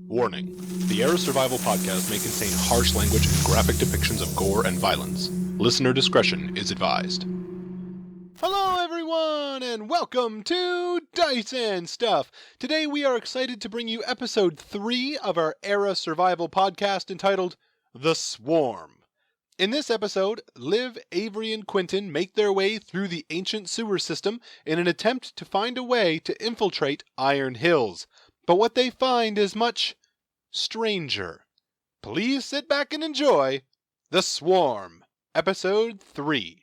Warning. The Era Survival Podcast may contain harsh language and graphic depictions of gore and violence. Listener discretion is advised. Hello everyone, and welcome to Dice and Stuff. Today we are excited to bring you episode 3 of our Era Survival Podcast entitled The Swarm. In this episode, Liv, Avery, and Quentin make their way through the ancient sewer system in an attempt to find a way to infiltrate Iron Hills. But what they find is much stranger. Please sit back and enjoy The Swarm, Episode 3.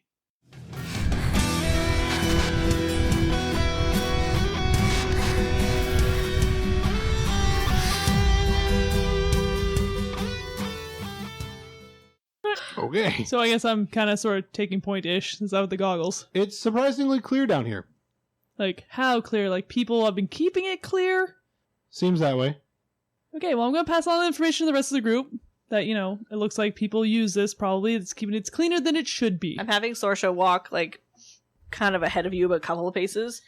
Okay. So I guess I'm kind of sort of taking point-ish. Is that with the goggles? It's surprisingly clear down here. Like, how clear? Like, people have been keeping it clear? Seems that way. Okay, well, I'm going to pass on the information to the rest of the group. That, you know, it looks like people use this probably. It's keeping it's cleaner than it should be. I'm having Sorsha walk, like, kind of ahead of you, but a couple of paces.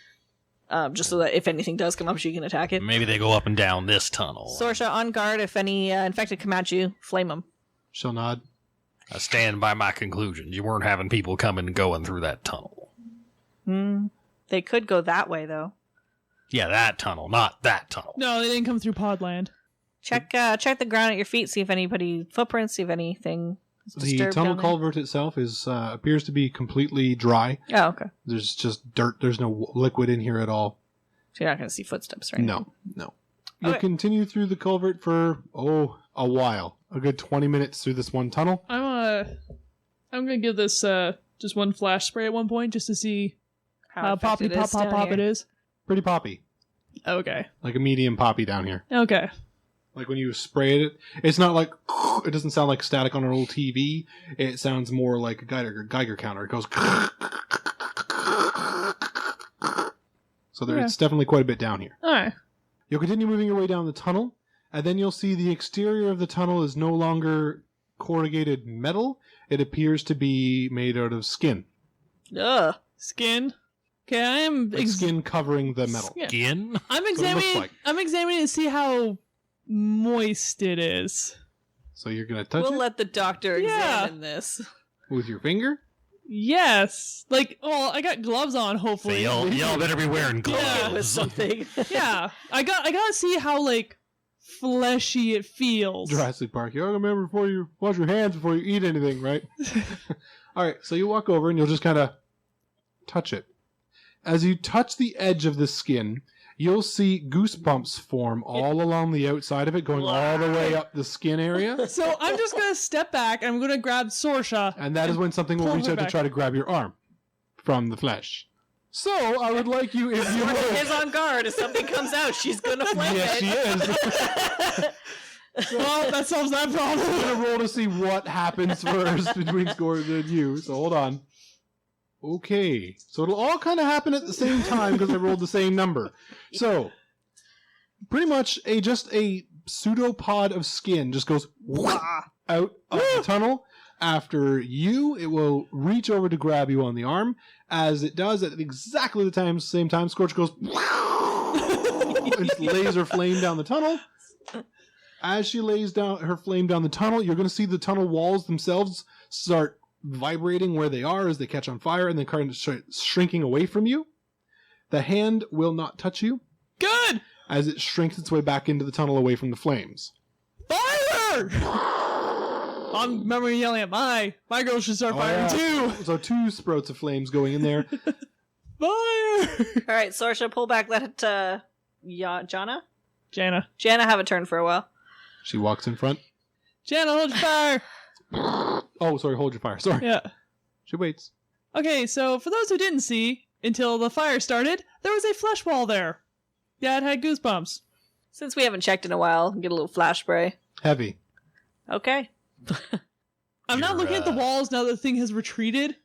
Just so that if anything does come up, she can attack it. Maybe they go up and down this tunnel. Sorsha, on guard. If any infected come at you, flame them. She'll nod. I stand by my conclusions. You weren't having people coming and going through that tunnel. They could go that way, though. Yeah, that tunnel, not that tunnel. No, they didn't come through Podland. Check the ground at your feet, see if anybody footprints, see if anything is The disturbed tunnel down there. culvert itself is appears to be completely dry. Oh, okay. There's just dirt. There's no liquid in here at all. So you're not going to see footsteps, right? No. You'll Okay. continue through the culvert for, a while. A good 20 minutes through this one tunnel. I'm gonna give this just one flash spray at one point just to see how poppy infected pop is pop down pop it here. is. Pretty poppy. Okay. Like a medium poppy down here. Okay. Like when you spray it, it's not like, it doesn't sound like static on an old TV. It sounds more like a Geiger counter. It goes, so it's definitely quite a bit down here. Alright. You'll continue moving your way down the tunnel, and then you'll see the exterior of the tunnel is no longer corrugated metal. It appears to be made out of skin. Ugh. Skin. Okay, I am Like skin covering the metal. Yeah. Skin? I'm what it looks examining like. I'm examining to see how moist it is. So you're going to touch We'll it let the doctor Yeah. examine this. with your finger? Yes. Like, well, I got gloves on, So hopefully. y'all better be wearing It was gloves. something. Yeah. I gotta see how, like, fleshy it feels. Jurassic Park. You remember before you wash your hands before you eat anything, right? Alright, so you walk over and you'll just kind of touch it. As you touch the edge of the skin, you'll see goosebumps form all along the outside of it, going all the way up the skin area. So I'm just gonna step back and I'm gonna grab Sorsha. And that is when something will Pull reach her out to back. try to grab your arm from the flesh. So, I would like you, if you Sorsha would... is on guard. If something comes out, she's going to flame Yes, she it. is. Well, that solves that problem. I'm going to roll to see what happens first between Scourge and you, so hold on. Okay, so it'll all kind of happen at the same time because I rolled the same number. So, pretty much just a pseudopod of skin just goes out of the tunnel. After you, it will reach over to grab you on the arm. As it does, at exactly the same time, Scorch goes and laser flame down the tunnel. As she lays down her flame down the tunnel, you're going to see the tunnel walls themselves start vibrating where they are as they catch on fire and then kind of shrinking away from you. The hand will not touch you Good! as it shrinks its way back into the tunnel away from the flames. Fire! I remember yelling at my girl should start firing too. So 2 sprouts of flames going in there. Fire! All right, Sorsha, pull back. Let it, Jana have a turn for a while. She walks in front. Jana, hold your fire. Oh, sorry, hold your fire. Sorry. Yeah. She waits. Okay, so for those who didn't see, until the fire started, there was a flesh wall there. Yeah, it had goosebumps. Since we haven't checked in a while, get a little flash spray. Heavy. Okay. I'm not You're, looking at the walls now that the thing has retreated.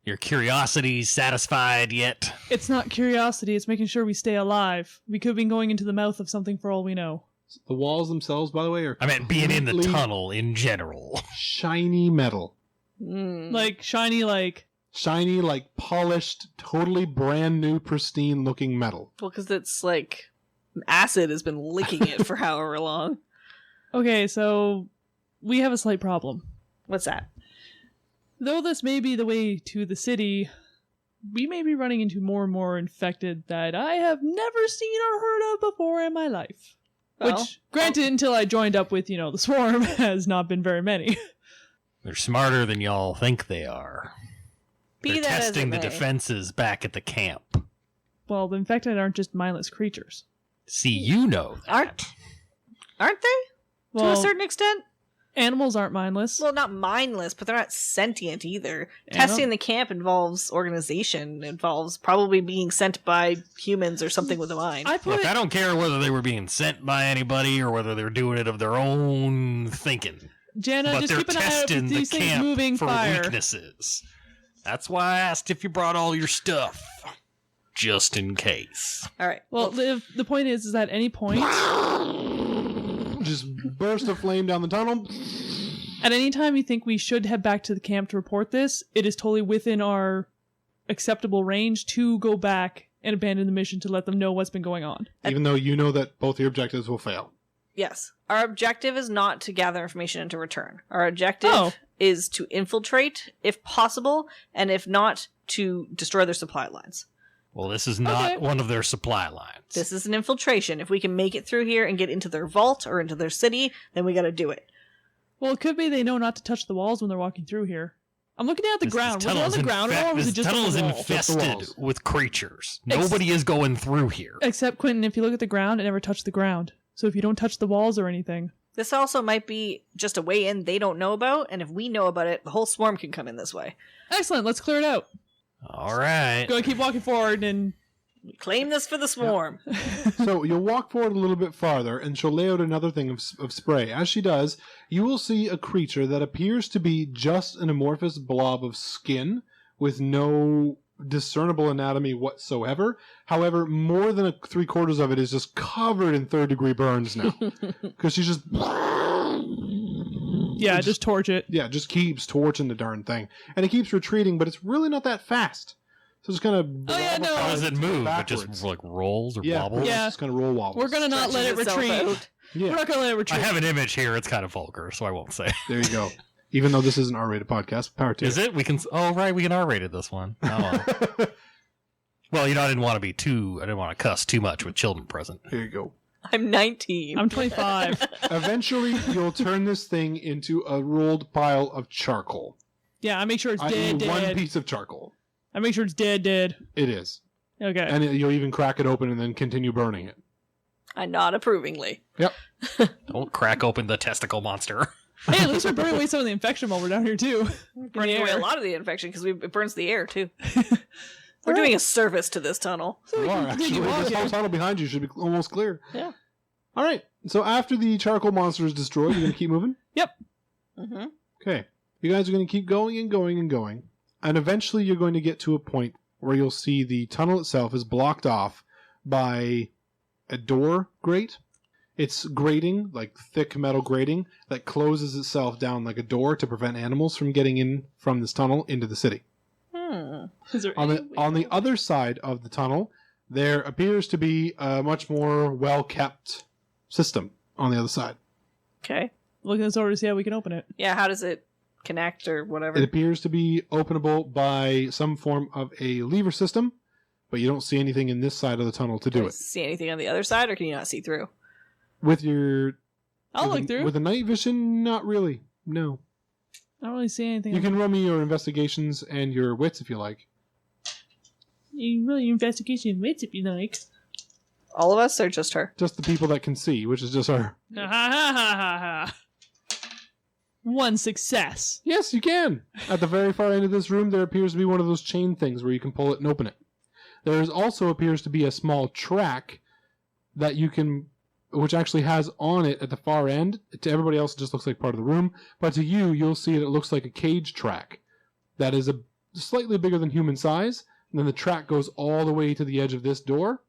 Your curiosity satisfied yet? It's not curiosity, it's making sure we stay alive. We could have been going into the mouth of something for all we know. The walls themselves, by the way, are I meant being in the completely tunnel in general. shiny metal. Like, shiny, like... Shiny, like polished, totally brand new, pristine looking metal. Well, because it's like acid has been licking it for however long. Okay, so we have a slight problem. What's that? Though this may be the way to the city, we may be running into more and more infected that I have never seen or heard of before in my life. Well, Which, granted, until I joined up with, the swarm, has not been very many. They're smarter than y'all think they are. Be They're that as it testing the may. defenses back at the camp. Well, the infected aren't just mindless creatures. See, you know that. Aren't they? To Well, a certain extent? animals aren't mindless. Well, not mindless, but they're not sentient either. Animal- Testing the camp involves organization, involves probably being sent by humans or something with a mind. Look, I don't care whether they were being sent by anybody or whether they're doing it of their own thinking. Jana, But just they're keep an eye out for testing the these things camp moving for fire. weaknesses. That's why I asked if you brought all your stuff. Just in case. All right. Well, the point is at any point, Just burst of flame down the tunnel. at any time you think we should head back to the camp to report this, it is totally within our acceptable range to go back and abandon the mission to let them know what's been going on. Even though you know that both your objectives will fail. Yes. Our objective is not to gather information and to return. Our objective Oh. is to infiltrate, if possible, and if not, to destroy their supply lines. Well, this is not Okay. one of their supply lines. This is an infiltration. If we can make it through here and get into their vault or into their city, then we gotta do it. Well, it could be they know not to touch the walls when they're walking through here. I'm looking at the ground. Was it on the ground or was it just tunnel on is the wall? Just the infested walls. with creatures. Nobody is going through here. Except, Quentin, if you look at the ground, it never touched the ground. So if you don't touch the walls or anything. This also might be just a way in they don't know about, and if we know about it, the whole swarm can come in this way. Excellent, let's clear it out. All right. Go and keep walking forward and... We claim this for the swarm. So you'll walk forward a little bit farther, and she'll lay out another thing of spray. As she does, you will see a creature that appears to be just an amorphous blob of skin with no discernible anatomy whatsoever. However, more than 3/4 of it is just covered in third-degree burns now. Because she's just... Yeah, just torch it. Yeah, just keeps torching the darn thing. And it keeps retreating, but it's really not that fast. So it's kind of... Oh, yeah, no. How does it move? It Backwards. just like rolls or Yeah, wobbles? Yeah. just kind of roll wobbles. We're gonna not let it Stretches itself retreat. out. We're Yeah, not gonna let it I retreat. have an image here. It's kind of vulgar, so I won't say. there you go. Even though this is an R-rated podcast, power to Is it? We can. Oh, right. We can R-rated this one. Oh, well. Well, I didn't want to be too. I didn't want to cuss too much with children present. There you go. I'm 19. I'm 25. Eventually, you'll turn this thing into a rolled pile of charcoal. Yeah, I make sure it's I.e. dead, one dead. piece of charcoal. I make sure it's dead, dead. It is. Okay. And you'll even crack it open and then continue burning it. I nod approvingly. Yep. Don't crack open the testicle monster. Hey, at least we're burning away some of the infection while we're down here, too. Burning away a lot of the infection because it burns the air too. We're doing a service to this tunnel. So we You can are, continue actually. This walking. whole tunnel behind you should be almost clear. Yeah. All right. So after the charcoal monster is destroyed, you're going to keep moving? Mm-hmm. Okay. You guys are going to keep going and going and going. And eventually you're going to get to a point where you'll see the tunnel itself is blocked off by a door grate. It's grating, like thick metal grating, that closes itself down like a door to prevent animals from getting in from this tunnel into the city. Is there On any the way- on the other side of the tunnel, there appears to be a much more well-kept system on the other side. Okay. Looking this over to see how we can open it. Yeah, how does it connect or whatever? It appears to be openable by some form of a lever system, but you don't see anything in this side of the tunnel to do Can you it. see anything on the other side or can you not see through? With your I'll with look through. with a night vision, not really. No. I don't really see anything. You can roll me your investigations and your wits if you like. You really investigation wits if you like. All of us or just her? Just the people that can see, which is just her. Ha ha ha ha ha. One success. Yes, you can. At the very far end of this room, there appears to be one of those chain things where you can pull it and open it. There also appears to be a small track that you can, which actually has on it at the far end. To everybody else, it just looks like part of the room. But to you, you'll see it looks like a cage track that is a slightly bigger than human size. And then the track goes all the way to the edge of this door.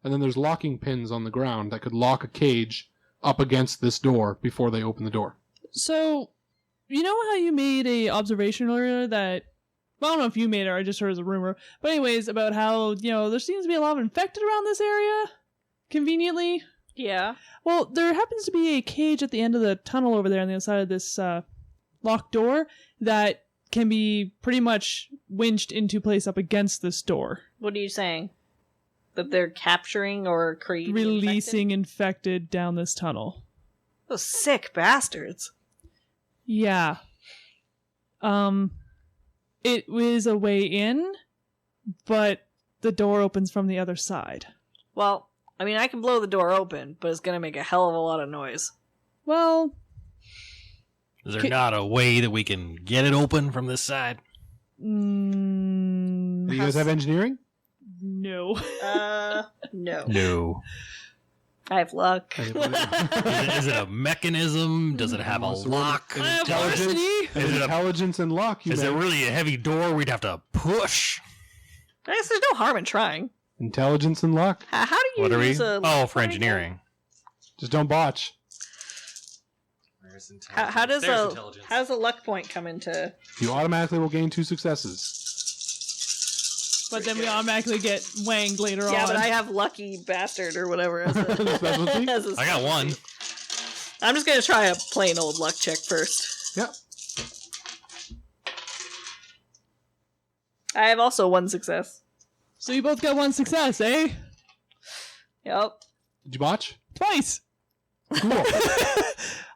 And then there's locking pins on the ground that could lock a cage up against this door before they open the door. So, you know how you made a observation earlier that, well, I don't know if you made it or I just heard as a rumor, but anyways, about how, there seems to be a lot of infected around this area, conveniently. Yeah. Well, there happens to be a cage at the end of the tunnel over there on the other side of this locked door that can be pretty much winched into place up against this door. What are you saying? That they're capturing or creating Releasing infected down this tunnel. Those sick bastards. Yeah. It was a way in, but the door opens from the other side. Well, I mean, I can blow the door open, but it's gonna make a hell of a lot of noise. Well... Is there not a way that we can get it open from this side? Do you guys have engineering? No. No. No. I have luck. Is it a mechanism? Does it have a lock? Intelligence, intelligence and luck. Is it really a heavy door we'd have to push? I guess there's no harm in trying. Intelligence and luck. How do you What are we? use a... Oh, for engineering. Just don't botch. How does a luck point come into... You automatically will gain 2 successes. But then we automatically get wanged later on. Yeah, but I have lucky bastard or whatever. As a, Specialty? as a I got one. I'm just gonna try a plain old luck check first. Yep. I have also 1 success. So you both got 1 success, eh? Yep. Did you botch? Twice! Cool.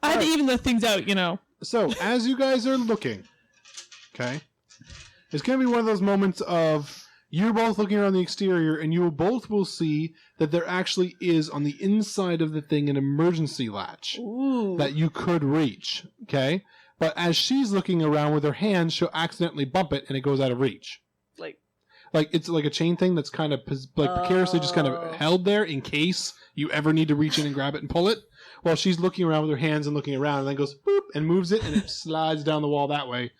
I had to even the things out, you know. So, as you guys are looking, okay, it's going to be one of those moments of you're both looking around the exterior and you both will see that there actually is on the inside of the thing an emergency latch Ooh. that you could reach, okay? But as she's looking around with her hands, she'll accidentally bump it and it goes out of reach. Like it's like a chain thing that's kind of precariously just kind of held there in case you ever need to reach in and grab it and pull it. Well, she's looking around with her hands and looking around and then goes boop and moves it and it slides down the wall that way,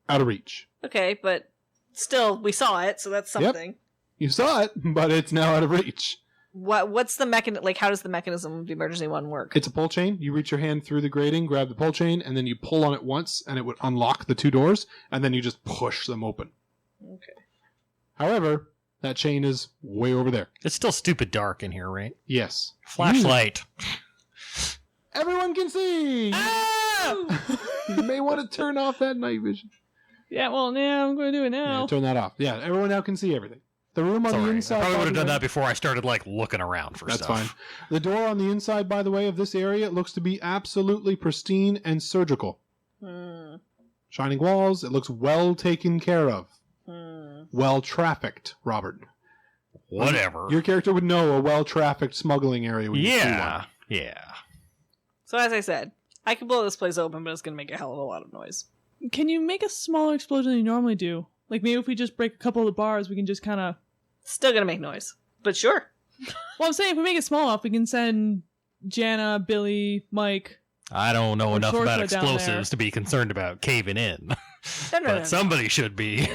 out of reach. Okay, but still, we saw it, so that's something. Yep. You saw it, but it's now out of reach. What's the mechanism? Like, how does the mechanism of the emergency one work? It's a pull chain. You reach your hand through the grating, grab the pull chain, and then you pull on it once, and it would unlock the 2 doors, and then you just push them open. Okay. However, that chain is way over there. It's still stupid dark in here, right? Yes. Flashlight. Everyone can see! You may want to turn off that night vision. Yeah, well, now I'm going to do it now. Yeah, turn that off. Yeah, everyone now can see everything. The room on the Sorry, inside... I probably would have done way, that before I started, like, looking around for That's stuff. fine. The door on the inside, by the way, of this area looks to be absolutely pristine and surgical. Shining walls. It looks well taken care of. Well trafficked, Robert. Whatever. Your character would know a well trafficked smuggling area when you see one. Yeah. So as I said, I can blow this place open, but it's gonna make a hell of a lot of noise. Can you make a smaller explosion than you normally do? Like, maybe if we just break a couple of the bars, we can just kind of... Still gonna make noise, but sure. Well, I'm saying if we make it small enough, we can send Jana, Billy, Mike... I don't know enough about Torso down there. explosives to be concerned about caving in. No, But somebody should be.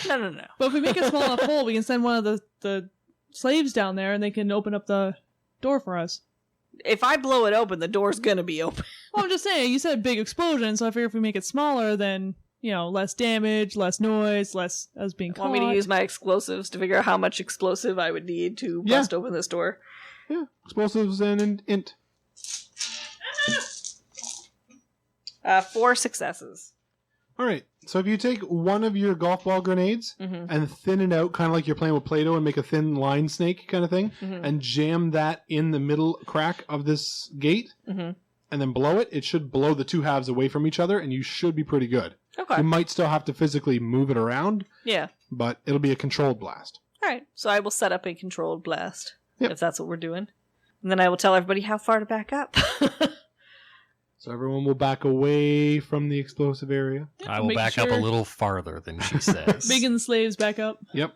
No. But if we make a small enough hole, we can send one of the slaves down there and they can open up the door for us. If I blow it open, the door's gonna be open. Well, I'm just saying, you said big explosion, so I figure if we make it smaller, then, you know, less damage, less noise, less us being caught. Want me to use my explosives to figure out how much explosive I would need to bust open this door? Yeah, explosives and int. 4 successes. All right. So if you take one of your golf ball grenades and thin it out, kind of like you're playing with Play-Doh, and make a thin line snake kind of thing, and jam that in the middle crack of this gate, and then blow it, it should blow the 2 halves away from each other, and you should be pretty good. Okay. You might still have to physically move it around, Yeah. but it'll be a controlled blast. All right. So I will set up a controlled blast, Yep. if that's what we're doing. And then I will tell everybody how far to back up. So everyone will back away from the explosive area. I will Make back up a sure- little farther than she says. Making the slaves back up. Yep.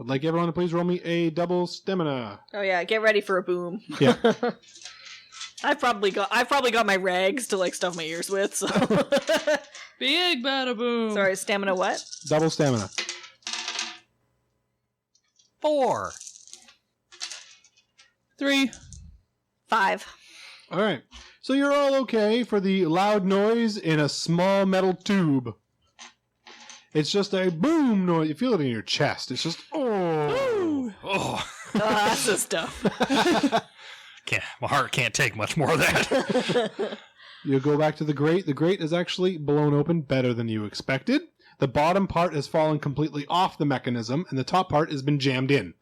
I'd like everyone to please roll me a double stamina. Oh yeah, get ready for a boom. Yeah. I've probably got my rags to like stuff my ears with. So Big bada boom. sorry, stamina what? Double stamina. 4. 3. 5. All right. So you're all okay for the loud noise in a small metal tube. It's just a boom noise. You feel it in your chest. It's just, oh. Oh. Oh, that's the stuff. My heart can't take much more of that. You go back to the grate. The grate is actually blown open better than you expected. The bottom part has fallen completely off the mechanism, and the top part has been jammed in.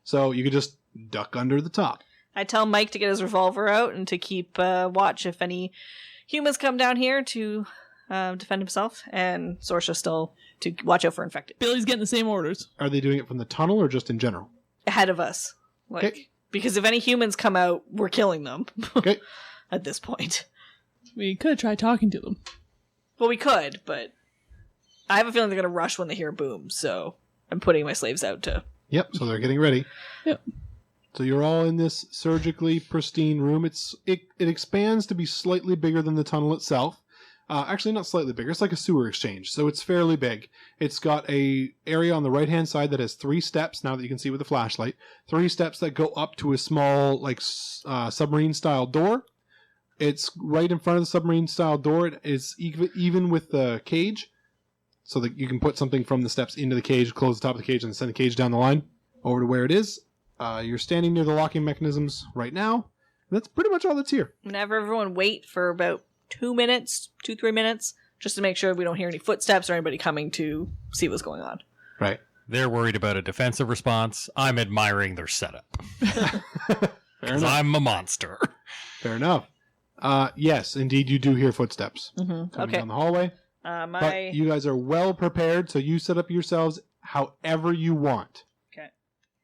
So you could just duck under the top. I tell Mike to get his revolver out and to keep watch if any humans come down here to defend himself, and Sorsha still to watch out for infected. Billy's getting the same orders. Are they doing it from the tunnel or just in general? Ahead of us. Like, Okay. Because if any humans come out, we're killing them. Okay. At this point. We could try talking to them. Well, we could, but I have a feeling they're going to rush when they hear a boom, so I'm putting my slaves out to... Yep, so they're getting ready. Yep. So you're all in this surgically pristine room. It expands to be slightly bigger than the tunnel itself. Actually, not slightly bigger. It's like a sewer exchange, so it's fairly big. It's got a area on the right-hand side that has 3 steps, now that you can see with the flashlight. 3 steps that go up to a small, like, submarine-style door. It's right in front of the submarine-style door. It is even with the cage, so that you can put something from the steps into the cage, close the top of the cage, and send the cage down the line over to where it is. You're standing near the locking mechanisms right now. And that's pretty much all that's here. I'm going to have everyone wait for about 2 minutes, 2-3 minutes, just to make sure we don't hear any footsteps or anybody coming to see what's going on. Right. They're worried about a defensive response. I'm admiring their setup. Fair Because enough. I'm a monster. Fair enough. Yes, indeed, you do hear footsteps coming Okay. down the hallway. But you guys are well prepared, so you set up yourselves however you want. Okay.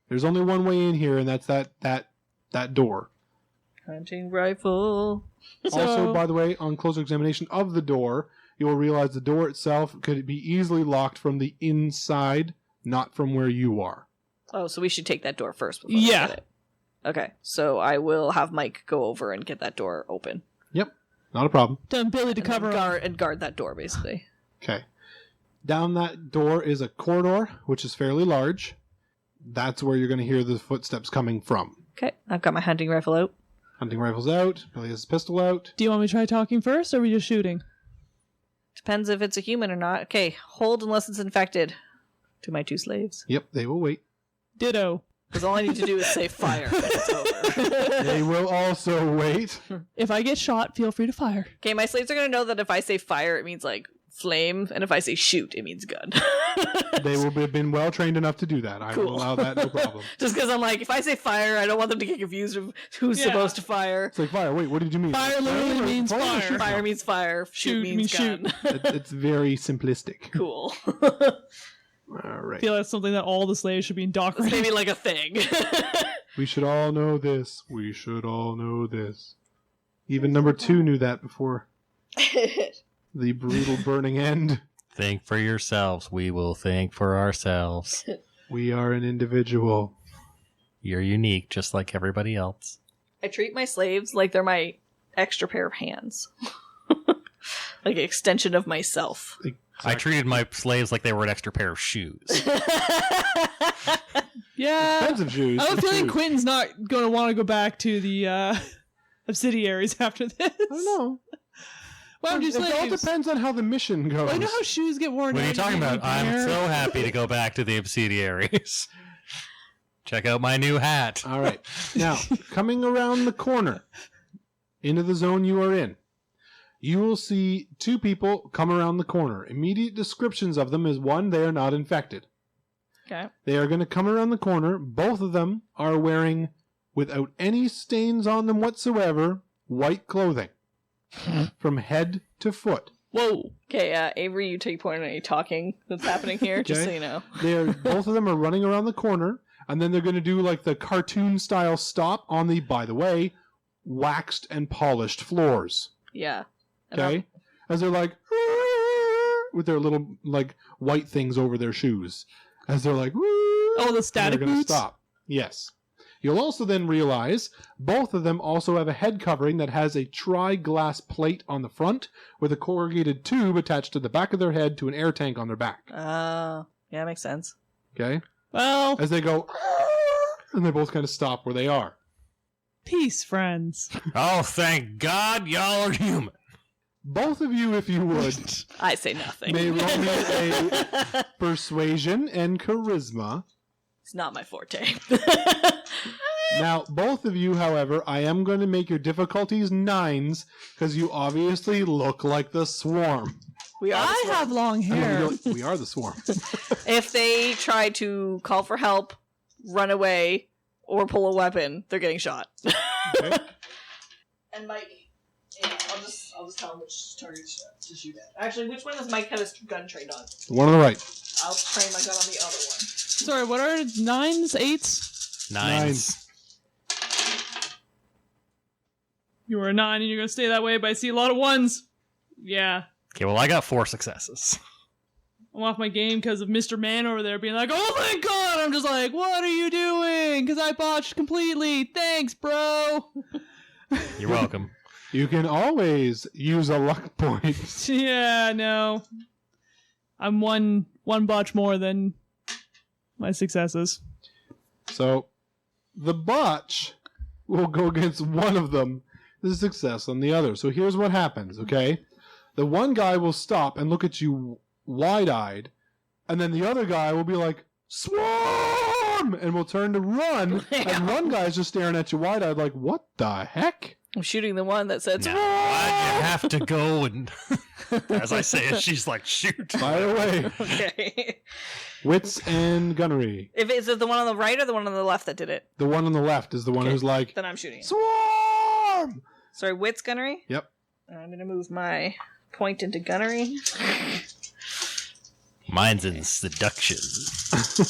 There's only one way in here, and that's that door. Hunting rifle. Also, by the way, on closer examination of the door, you will realize the door itself could be easily locked from the inside, not from where you are. Oh, so we should take that door first. Before Yeah. we get it. Okay, so I will have Mike go over and get that door open. Yep, not a problem. Tell Billy to And cover up. guard that door, basically. Okay. Down that door is a corridor, which is fairly large. That's where you're going to hear the footsteps coming from. Okay, I've got my hunting rifle out. Hunting rifle's out. Billy has his pistol out. Do you want me to try talking first, or are we just shooting? Depends if it's a human or not. Okay, hold unless it's infected. To my 2 slaves. Yep, they will wait. Ditto. Because all I need to do is say fire. And it's over. They will also wait. If I get shot, feel free to fire. Okay, my slaves are going to know that if I say fire, it means, like, flame. And if I say shoot, it means gun. They will have been well trained enough to do that. I will Cool. allow that, no problem. Just because I'm like, if I say fire, I don't want them to get confused of who's Yeah. supposed to fire. It's like, fire, wait, what did you mean? Fire literally Flame or means flame or fire. shoot? Fire means fire. Shoot means gun. shoot. It's very simplistic. Cool. All right. I feel that's something that all the slaves should be It's indoctrinated. maybe like a thing. We should all know this. We should all know this. Even number 2 knew that before the brutal burning end. Think for yourselves. We will think for ourselves. We are an individual. You're unique, just like everybody else. I treat my slaves like they're my extra pair of hands. Like an extension of myself. I treated my slaves like they were an extra pair of shoes. Yeah. Expensive shoes. I have a but feeling shoes. Quentin's not going to want to go back to the subsidiaries after this. I don't know. Why don't you It all slaves? depends on how the mission goes. Well, you know how shoes get worn What are you out? talking get about? I'm wear? so happy to go back to the obsidiaries. Check out my new hat. All right. Now, coming around the corner into the zone you are in, you will see 2 people come around the corner. Immediate descriptions of them is 1, they are not infected. Okay. They are going to come around the corner. Both of them are wearing, without any stains on them whatsoever, white clothing. From head to foot. Whoa. Okay, Avery, you take point on any talking that's happening here, just so Okay. you know. Both of them are running around the corner, and then they're going to do like the cartoon style stop on the, by the way, waxed and polished floors. Yeah. And Okay? As they're like, with their little like white things over their shoes. As they're like, Oh, the static they're going to boots? stop. Yes. You'll also then realize both of them also have a head covering that has a tri-glass plate on the front with a corrugated tube attached to the back of their head to an air tank on their back. yeah, makes sense. Okay? Well, As they go, and they both kind of stop where they are. peace, friends. Oh, thank God y'all are human. Both of you, if you would, I say nothing. may roll me a persuasion and charisma. It's not my forte. Now, both of you, however, I am going to make your difficulties 9s because you obviously look like the swarm. We are. I have long hair. We are the swarm. If they try to call for help, run away, or pull a weapon, they're getting shot. Okay. And Mike, yeah, I'll just tell him which targets to shoot at. Actually, which one does Mike have his gun trained on? The one on the right. I'll train my gun on the other one. Sorry, what are 9s, 8s? 9s. You were a 9 and you're going to stay that way, but I see a lot of 1s. Yeah. Okay, well, I got 4 successes. I'm off my game because of Mr. Man over there being like, oh my god! I'm just like, what are you doing? Because I botched completely. Thanks, bro. You're welcome. You can always use a luck point. Yeah, no. I'm one botch more than my successes. So, the botch will go against one of them. The success on the other. So here's what happens, okay? The one guy will stop and look at you wide-eyed, and then the other guy will be like, swarm! And will turn to run, and one guy's just staring at you wide-eyed like, what the heck? I'm shooting the one that said, Now, why'd you have to go and... As I say it, she's like, shoot. Fire away. okay. Wits and gunnery. Is it the one on the right or the one on the left that did it? The one on the left is the one Okay. who's like, Then I'm shooting it. swarm! Sorry, wits gunnery? Yep. I'm going to move my point into gunnery. Mine's in seduction.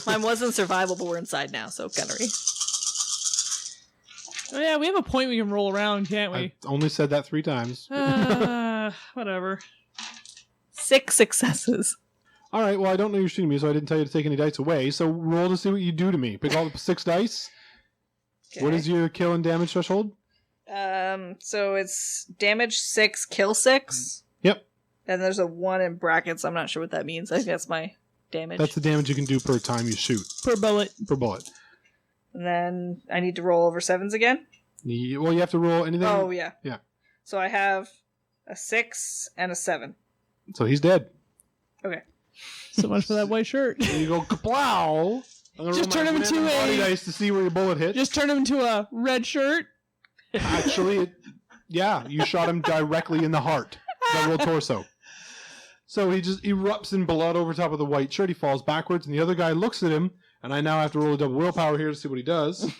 Mine was in survival, but we're inside now, so gunnery. Oh yeah, we have a point we can roll around, can't I we? only said that 3 times. Whatever. 6 successes. All right, well, I don't know you're shooting me, so I didn't tell you to take any dice away. So roll to see what you do to me. Pick all the 6 dice. Okay. What is your kill and damage threshold? So it's damage 6, kill 6. Yep. And there's a 1 in brackets. I'm not sure what that means. I think that's my damage. That's the damage you can do per time you shoot. Per bullet. Per bullet. And then I need to roll over 7s again. Well, you have to roll anything. Oh, yeah. Yeah. So I have a 6 and a 7. So he's dead. Okay. So much for that white shirt. There you go, kaplow. I'm gonna Just roll my turn him into random body a- dice to see where your bullet hit. Just turn him into a red shirt. Actually, yeah, you shot him directly in the heart. The whole torso. So he just erupts in blood over top of the white shirt. He falls backwards, and the other guy looks at him, and I now have to roll a double willpower here to see what he does.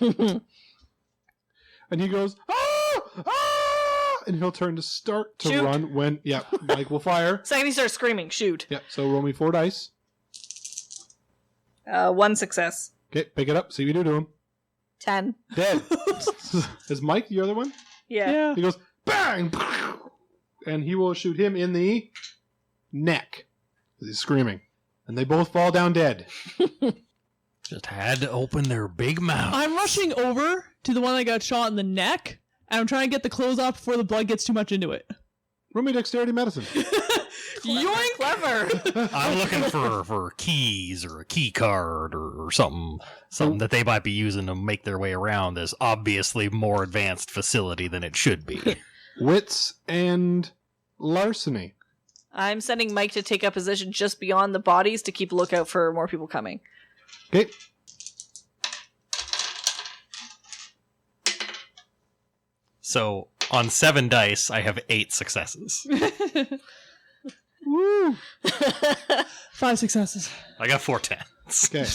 And he goes, ah! Ah! And he'll turn to start to Shoot. run when, yeah, Mike will fire. Second he starts screaming, shoot. Yeah, so roll me 4 dice. 1 success. Okay, pick it up, see what you do to him. 10. Dead. Is Mike the other one? Yeah. He goes, bang! And he will shoot him in the neck. He's screaming. And they both fall down dead. Just had to open their big mouth. I'm rushing over to the one that got shot in the neck, and I'm trying to get the clothes off before the blood gets too much into it. Roll me dexterity medicine. Yoink! Clever. I'm looking for keys or a key card or something that they might be using to make their way around this obviously more advanced facility than it should be. Wits and larceny. I'm sending Mike to take a position just beyond the bodies to keep a lookout for more people coming. Okay. So on 7 dice, I have 8 successes. Woo! 5 successes. I got 4 10s. Okay.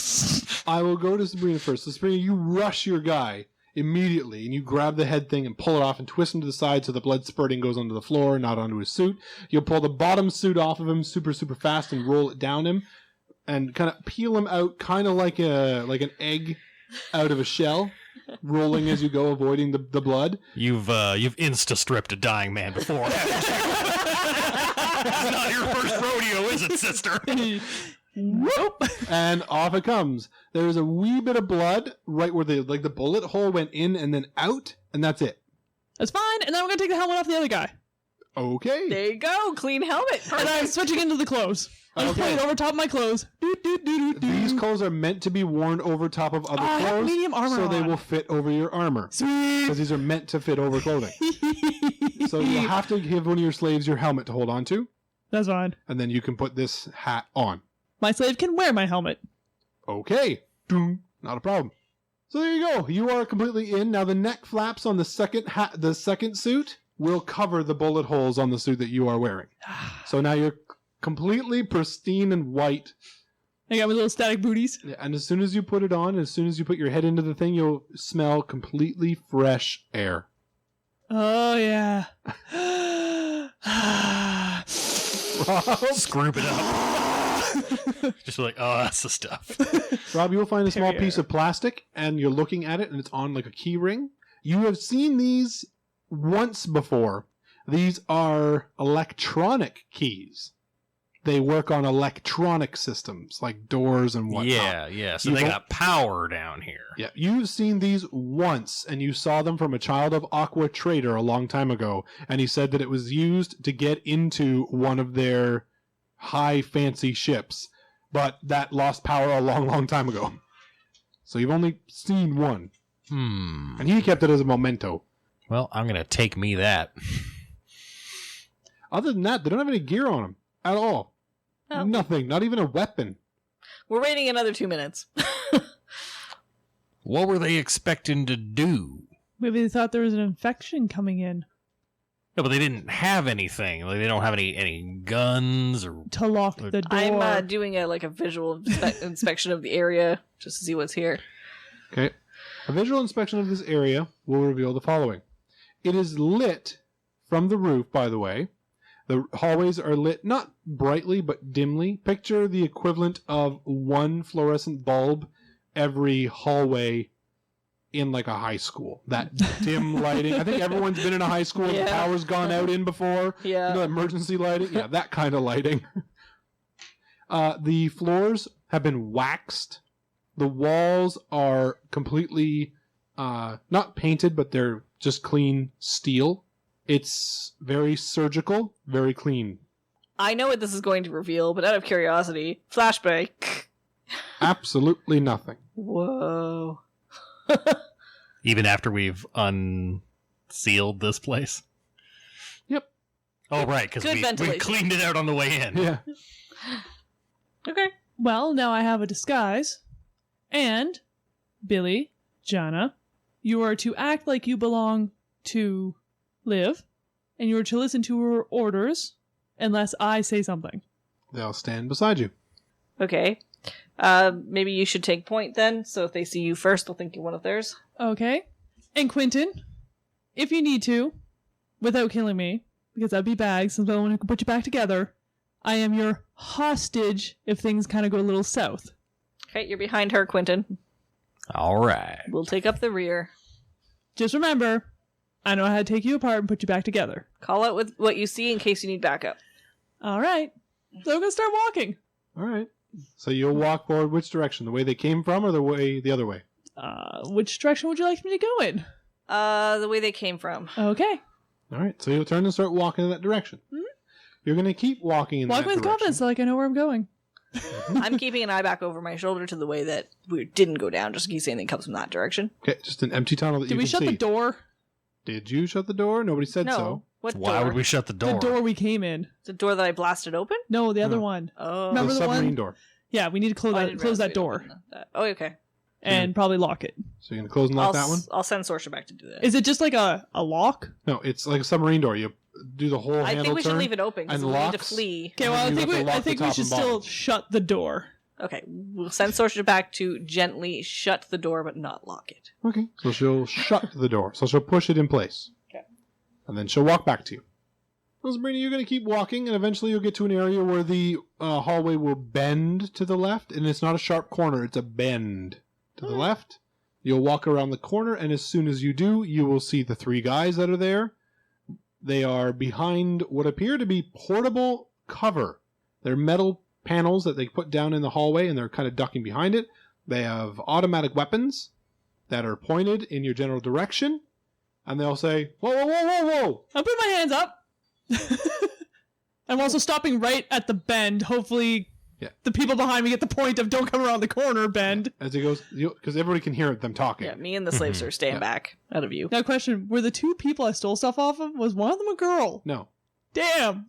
I will go to Sabrina first. So Sabrina, you rush your guy immediately, and you grab the head thing and pull it off and twist him to the side so the blood spurting goes onto the floor, not onto his suit. You'll pull the bottom suit off of him super, super fast and roll it down him and kind of peel him out kind of like an egg out of a shell, rolling as you go, avoiding the blood. You've insta-stripped a dying man before. It's not your first rodeo, is it, sister? Nope. And off it comes. There is a wee bit of blood right where the bullet hole went in and then out, and that's it. That's fine, and then I'm gonna take the helmet off the other guy. Okay. There you go. Clean helmet. And I'm switching into the clothes. I'm Okay. putting it over top of my clothes. These clothes are meant to be worn over top of other I have clothes, medium armor so they on. will fit over your armor. Sweet. Because these are meant to fit over clothing. So you'll have to give one of your slaves your helmet to hold on to, That's fine. and then you can put this hat on. My slave can wear my helmet. Okay. Doom. Not a problem. So there you go. You are completely in. Now the neck flaps on the second suit will cover the bullet holes on the suit that you are wearing. So now you're completely pristine and white. I got my little static booties. And as soon as you put it on, as soon as you put your head into the thing, you'll smell completely fresh air. Oh, yeah. Scroop it up. Just like, oh, that's the stuff. Rob, you'll find a small Perrier. piece of plastic, and you're looking at it, and it's on like a key ring. You have seen these once before. These are electronic keys. They work on electronic systems, like doors and whatnot. Yeah. So You they don't- got power down here. Yeah, you've seen these once, and you saw them from a child of Aqua trader a long time ago, and he said that it was used to get into one of their high fancy ships, but that lost power a long, long time ago. So you've only seen one, and he kept it as a memento. Well, I'm going to take me that. Other than that, they don't have any gear on them at all. Oh. Nothing, not even a weapon. We're waiting another 2 minutes. What were they expecting to do? Maybe they thought there was an infection coming in No, but they didn't have anything. Like, they don't have any guns or... to lock the door. I'm doing a visual inspection of the area just to see what's here. Okay. A visual inspection of this area will reveal the following. It is lit from the roof, by the way. The hallways are lit not brightly, but dimly. Picture the equivalent of one fluorescent bulb every hallway in like a high school. That dim lighting. I think everyone's been in a high school and the Yeah. power's gone out in before. Yeah. You know, emergency lighting? Yeah, that kind of lighting. The floors have been waxed. The walls are completely not painted, but they're just clean steel. It's very surgical, very clean. I know what this is going to reveal, but out of curiosity, flashback. Absolutely nothing. Whoa. Even after we've unsealed this place? Yep. Oh, right, because Good we ventilation. cleaned it out on the way in. Yeah. Okay. Well, now I have a disguise. And, Billy, Jana, you are to act like you belong to Liv, and you are to listen to her orders unless I say something. They'll stand beside you. Okay. Maybe you should take point then, so if they see you first, they'll think you're one of theirs. Okay. And Quentin, if you need to, without killing me, because that'd be bad, since I want to put you back together, I am your hostage if things kind of go a little south. Okay, you're behind her, Quentin. All right. We'll take up the rear. Just remember, I know how to take you apart and put you back together. Call out with what you see in case you need backup. All right. So I'm going to start walking. All right. So you'll walk forward which direction? The way they came from or the other way? Which direction would you like me to go in? The way they came from. Okay. All right. So you'll turn and start walking in that direction. Mhm. You're going to keep walking in Walk that with direction. confidence so like I know where I'm going. I'm keeping an eye back over my shoulder to the way that we didn't go down, just in case anything comes from that direction. Okay, just an empty tunnel that Did you we can shut see. the door? Did you shut the door? Nobody said No. so. What Why door? would we shut the door? The door we came in. The door that I blasted open? No, the other No. one. Oh. Remember the the submarine one? door. Yeah, we need to close I that, didn't close realize that we door opened that. Oh, okay. and probably lock it. So you're going to close and lock that one? I'll send Sorsha back to do that. Is it just like a lock? No, it's like a submarine door. You do the whole I handle think we should turn. leave it open because and we need to locks. flee. Okay, well, You have to lock I the think we top should and still bottom. shut the door. Okay, we'll send Sorsha back to gently shut the door but not lock it. Okay. So she'll shut the door. So she'll push it in place. Okay. And then she'll walk back to you. Well, Sabrina, you're going to keep walking, and eventually you'll get to an area where the hallway will bend to the left, and it's not a sharp corner, it's a bend to the left. You'll walk around the corner, and as soon as you do, you will see the three guys that are there. They are behind what appear to be portable cover. They're metal panels that they put down in the hallway, and they're kind of ducking behind it. They have automatic weapons that are pointed in your general direction, and they'll say, "Whoa, whoa, whoa, whoa, whoa!" I'll put my hands up. I'm also stopping right at the bend. Hopefully, Yeah. the people behind me get the point of don't come around the corner, bend. As he goes, because everybody can hear them talking. Yeah, me and the slaves are staying Yeah. back out of view. Now, question: were the two people I stole stuff off of? Was one of them a girl? No. Damn.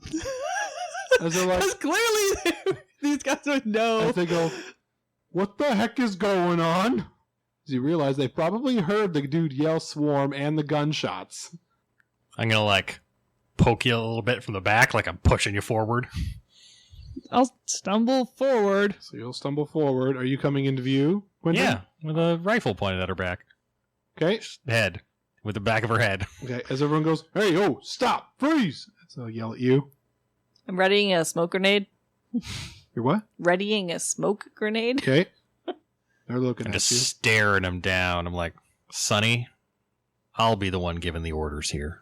As they're like, Because clearly these guys would know. as they go, "What the heck is going on?" You realize they've probably heard the dude yell swarm and the gunshots. I'm gonna like poke you a little bit from the back, like I'm pushing you forward. I'll stumble forward. So you'll stumble forward. Are you coming into view, Quentin? Yeah, with a rifle pointed at her back. Okay. Head. With the back of her head. Okay. As everyone goes, hey, oh, stop, freeze. So I'll yell at you. I'm readying a smoke grenade. You're what? Readying a smoke grenade. Okay. They're looking I'm at just you. staring him down. I'm like, Sonny, I'll be the one giving the orders here.